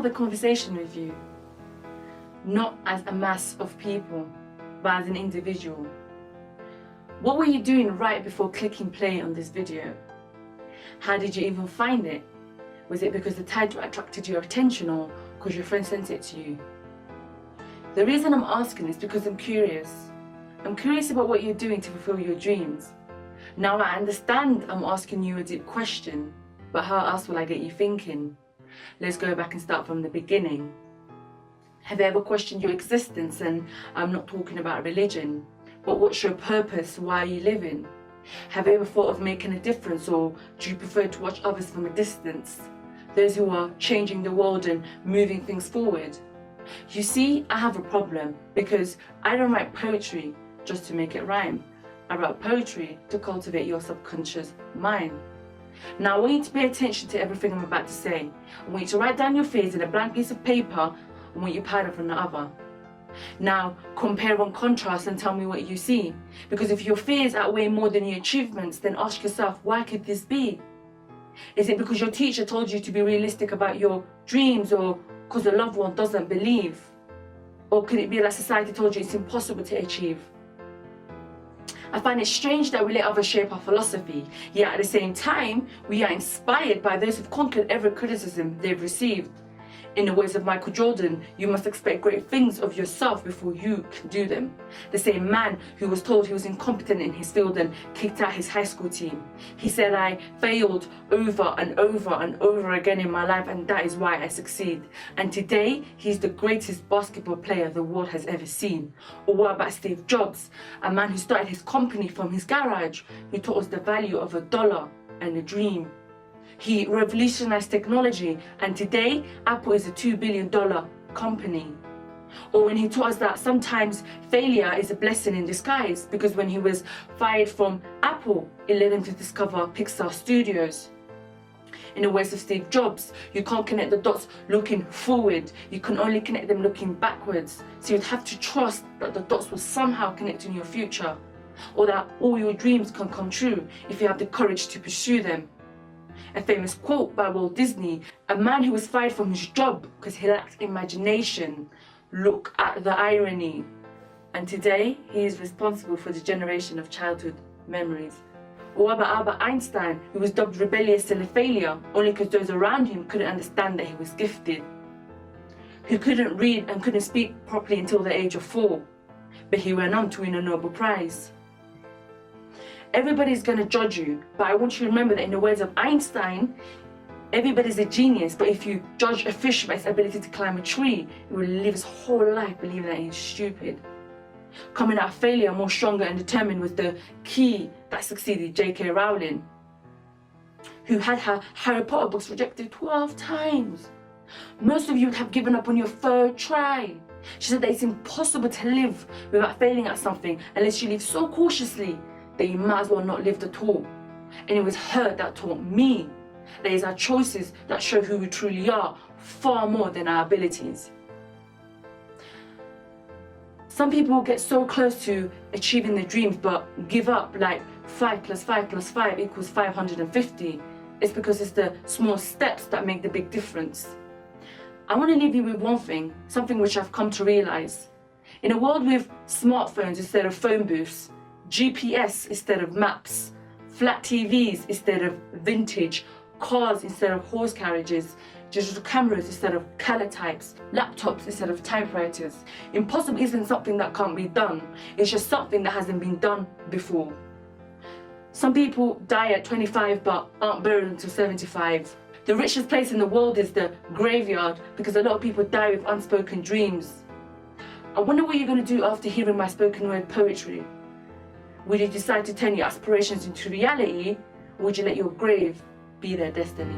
have a conversation with you, not as a mass of people, but as an individual. What were you doing right before clicking play on this video? How did you even find it? Was it because the title attracted your attention or because your friend sent it to you? The reason I'm asking is because I'm curious. I'm curious about what you're doing to fulfill your dreams. Now I understand I'm asking you a deep question, but how else will I get you thinking? Let's go back and start from the beginning. Have you ever questioned your existence? And I'm not talking about religion, but what's your purpose? Why are you living? Have you ever thought of making a difference, or do you prefer to watch others from a distance? Those who are changing the world and moving things forward. You see, I have a problem because I don't write poetry just to make it rhyme. I write poetry to cultivate your subconscious mind. Now I want you to pay attention to everything I'm about to say. I want you to write down your fears in a blank piece of paper. I want you to pile them from the other. Now compare and contrast and tell me what you see. Because if your fears outweigh more than your achievements, then ask yourself, why could this be? Is it because your teacher told you to be realistic about your dreams, or because a loved one doesn't believe? Or could it be that society told you it's impossible to achieve? I find it strange that we let others shape our philosophy, yet at the same time, we are inspired by those who've conquered every criticism they've received. In the words of Michael Jordan, you must expect great things of yourself before you can do them. The same man who was told he was incompetent in his field and kicked out his high school team. He said, I failed over and over and over again in my life, and that is why I succeed. And today, he's the greatest basketball player the world has ever seen. Or what about Steve Jobs, a man who started his company from his garage, who taught us the value of $1 and a dream. He revolutionized technology, and today Apple is a $2 billion company. Or when he taught us that sometimes failure is a blessing in disguise, because when he was fired from Apple, it led him to discover Pixar Studios. In the words of Steve Jobs, you can't connect the dots looking forward, you can only connect them looking backwards. So you'd have to trust that the dots will somehow connect in your future, or that all your dreams can come true if you have the courage to pursue them. A famous quote by Walt Disney, a man who was fired from his job because he lacked imagination. Look at the irony. And today, he is responsible for the generation of childhood memories. Or about Albert Einstein, who was dubbed rebellious and a failure, only because those around him couldn't understand that he was gifted. Who couldn't read and couldn't speak properly until the age of 4, but he went on to win a Nobel Prize. Everybody's going to judge you, but I want you to remember that in the words of Einstein, everybody's a genius, but if you judge a fish by its ability to climb a tree, he will live his whole life believing that he's stupid. Coming out of failure more stronger and determined was the key that succeeded J.K. Rowling, who had her Harry Potter books rejected 12 times. Most of you would have given up on your 3rd try. She said that it's impossible to live without failing at something unless you live so cautiously that you might as well not live at all. And it was her that taught me that it's our choices that show who we truly are, far more than our abilities. Some people get so close to achieving their dreams but give up, like 5 + 5 + 5 equals 550. It's because it's the small steps that make the big difference. I want to leave you with one thing, something which I've come to realize. In a world with smartphones instead of phone booths, GPS instead of maps, flat TVs instead of vintage, cars instead of horse carriages, digital cameras instead of color types, laptops instead of typewriters. Impossible isn't something that can't be done, it's just something that hasn't been done before. Some people die at 25 but aren't buried until 75. The richest place in the world is the graveyard because a lot of people die with unspoken dreams. I wonder what you're going to do after hearing my spoken word poetry. Will you decide to turn your aspirations into reality, or would you let your grave be their destiny?